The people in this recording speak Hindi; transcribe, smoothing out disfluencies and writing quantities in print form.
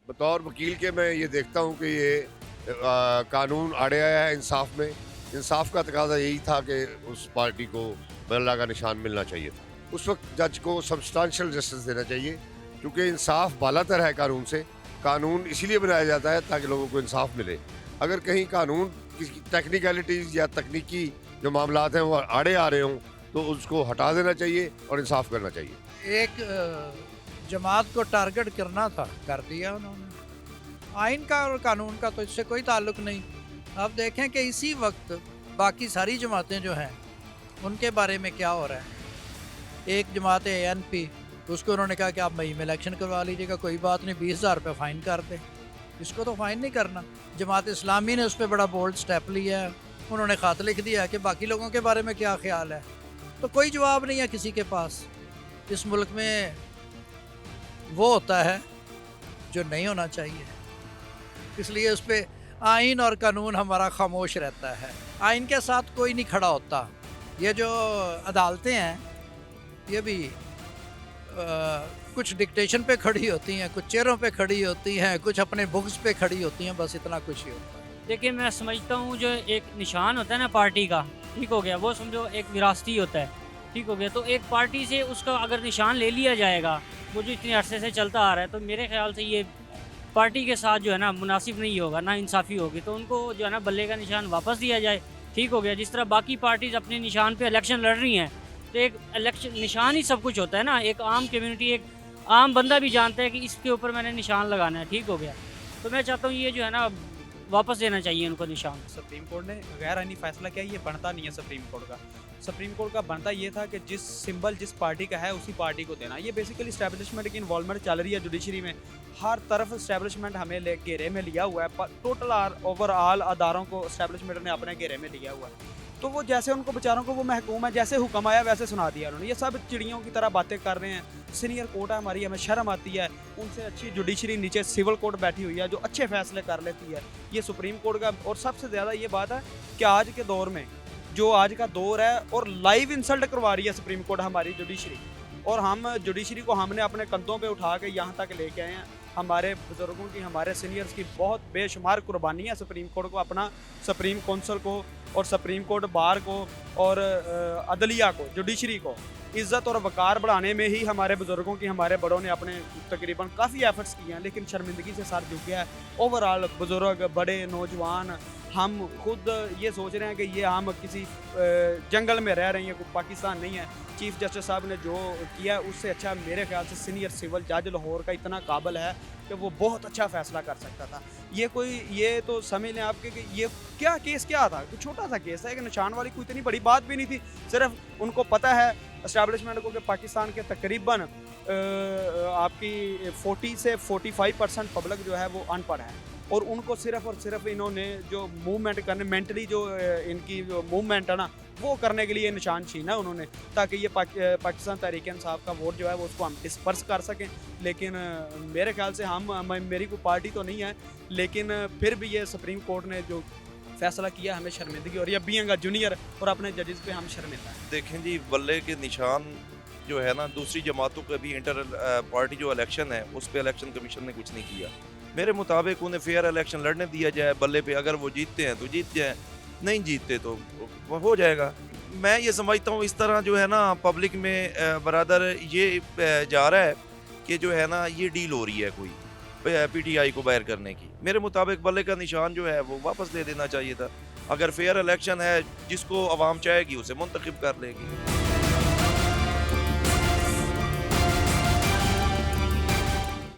बतौर वकील के मैं ये देखता हूँ कि ये कानून आड़े आया है इंसाफ में। इंसाफ का तकाजा यही था कि उस पार्टी को बैरला का निशान मिलना चाहिए था। उस वक्त जज को सब्सटेंशियल जस्टिस देना चाहिए, क्योंकि इंसाफ बालातर है कानून से। कानून इसीलिए बनाया जाता है ताकि लोगों को इंसाफ मिले। अगर कहीं कानून किसी टेक्निकलिटीज़ या तकनीकी जो मामलात हैं वो आड़े आ रहे हों, तो उसको हटा देना चाहिए और इंसाफ करना चाहिए। एक जमात को टारगेट करना था, कर दिया उन्होंने। आइन का और कानून का तो इससे कोई ताल्लुक नहीं। अब देखें कि इसी वक्त बाकी सारी जमातें जो हैं उनके बारे में क्या हो रहा है। एक जमात ANP, उसको उन्होंने कहा कि आप मई में इलेक्शन करवा लीजिएगा, कोई बात नहीं, 20,000 रुपये फ़ाइन कर दें। इसको तो फ़ाइन नहीं करना। जमात इस्लामी ने उस पर बड़ा बोल्ड स्टेप लिया है, उन्होंने ख़त लिख दिया है कि बाकी लोगों के बारे में क्या ख्याल है। तो कोई जवाब नहीं है किसी के पास। इस मुल्क में वो होता है जो नहीं होना चाहिए, इसलिए उस पर आइन और कानून हमारा खामोश रहता है। आइन के साथ कोई नहीं खड़ा होता। ये जो अदालतें हैं ये भी कुछ डिक्टेशन पे खड़ी होती हैं, कुछ चेयरों पे खड़ी होती हैं, कुछ अपने बुक्स पे खड़ी होती हैं, बस इतना कुछ ही होता है। देखिए, मैं समझता हूँ जो एक निशान होता है ना पार्टी का, ठीक हो गया, वो समझो एक विरासती होता है, ठीक हो गया। तो एक पार्टी से उसका अगर निशान ले लिया जाएगा, वो जो इतने अरसे से चलता आ रहा है, तो मेरे ख्याल से ये पार्टी के साथ जो है ना मुनासिब नहीं होगा, ना इंसाफ़ी होगी। तो उनको जो है ना बल्ले का निशान वापस दिया जाए, ठीक हो गया। जिस तरह बाकी पार्टीज़ अपने निशान पे इलेक्शन लड़ रही हैं, तो एक इलेक्शन निशान ही सब कुछ होता है ना। एक आम कम्युनिटी, एक आम बंदा भी जानता है कि इसके ऊपर मैंने निशान लगाना है, ठीक हो गया। तो मैं चाहता हूँ ये जो है ना वापस देना चाहिए उनको निशान। सुप्रीम कोर्ट ने गैर आईनी फैसला किया, ये बनता नहीं है सुप्रीम कोर्ट का। सुप्रीम कोर्ट का बनता ये था कि जिस सिंबल जिस पार्टी का है उसी पार्टी को देना। ये बेसिकली इस्टेब्लिशमेंट की इन्वॉल्वमेंट चल रही है जुडिशरी में। हर तरफ इस्टेब्लिशमेंट हमें घेरे में लिया हुआ है। टोटल ओवरऑल अदारों को इस्टेब्लिशमेंट ने अपने घेरे में लिया हुआ है। तो वो जैसे उनको बेचारों को वो महकूम है, जैसे हुक्म आया वैसे सुना दिया उन्होंने। ये सब चिड़ियों की तरह बातें कर रहे हैं। सीनियर कोर्ट है हमारी, हमें शर्म आती है। उनसे अच्छी जुडिशरी नीचे सिविल कोर्ट बैठी हुई है जो अच्छे फैसले कर लेती है। ये सुप्रीम कोर्ट का। और सबसे ज़्यादा ये बात है कि आज के दौर में जो आज का दौर है और लाइव इंसल्ट करवा रही है सुप्रीम कोर्ट हमारी जुडिशरी। और हम जुडिशरी को हमने अपने कंधों पे उठा के यहाँ तक लेके आए हैं। हमारे बुजुर्गों की, हमारे सीनियर्स की बहुत बेशुमार कुर्बानी है सुप्रीम कोर्ट को, अपना सुप्रीम काउंसिल को और सुप्रीम कोर्ट बार को और अदलिया को, जुडिशरी को इज़्ज़त और वक़ार बढ़ाने में ही हमारे बुजुर्गों की, हमारे बड़ों ने अपने तकरीबन काफ़ी एफर्ट्स किए हैं। लेकिन शर्मिंदगी से सर झुक गया है। ओवरऑल बुजुर्ग, बड़े, नौजवान, हम खुद ये सोच रहे हैं कि ये हम किसी जंगल में रह रहे हैं, कोई पाकिस्तान नहीं है। चीफ जस्टिस साहब ने जो किया उससे अच्छा मेरे ख्याल से सीनियर सिविल जज लाहौर का इतना काबिल है कि वो बहुत अच्छा फैसला कर सकता था। ये तो समझ लें आपके कि ये क्या केस क्या था, कोई छोटा सा केस है, एक निशान वाली कोई इतनी बड़ी बात भी नहीं थी। सिर्फ उनको पता है एस्टैब्लिशमेंट को कि पाकिस्तान के तकरीबन आपकी 40 से 45% पब्लिक जो है वो अनपढ़ है। और उनको सिर्फ और सिर्फ इन्होंने जो मूवमेंट करने, मेंटली जो इनकी जो मूवमेंट है ना, वो करने के लिए निशान छीना उन्होंने, ताकि ये पाकिस्तान तहरीक इंसाफ का वोट जो है वो उसको हम डिस्पर्स कर सकें। लेकिन मेरे ख्याल से मेरी कोई पार्टी तो नहीं है, लेकिन फिर भी ये सुप्रीम कोर्ट ने जो फैसला किया हमें शर्मिंदगी और ये बीइंग जूनियर और अपने जजेस पे हम शर्मिंदा हैं। देखें जी, बल्ले के निशान जो है ना, दूसरी जमातों के भी इंटर पार्टी जो इलेक्शन है उस पर इलेक्शन कमीशन ने कुछ नहीं किया। मेरे मुताबिक उन्हें फेयर इलेक्शन लड़ने दिया जाए बल्ले पे। अगर वो जीतते हैं तो जीत जाए, नहीं जीतते तो वो हो जाएगा। मैं ये समझता हूँ इस तरह जो है ना पब्लिक में बरादर ये जा रहा है कि जो है ना ये डील हो रही है कोई PTI को बाहर करने की। मेरे मुताबिक बल्ले का निशान जो है वो वापस ले देना चाहिए था। अगर फेयर इलेक्शन है, जिसको आवाम चाहेगी उसे मुंतखब कर लेगी।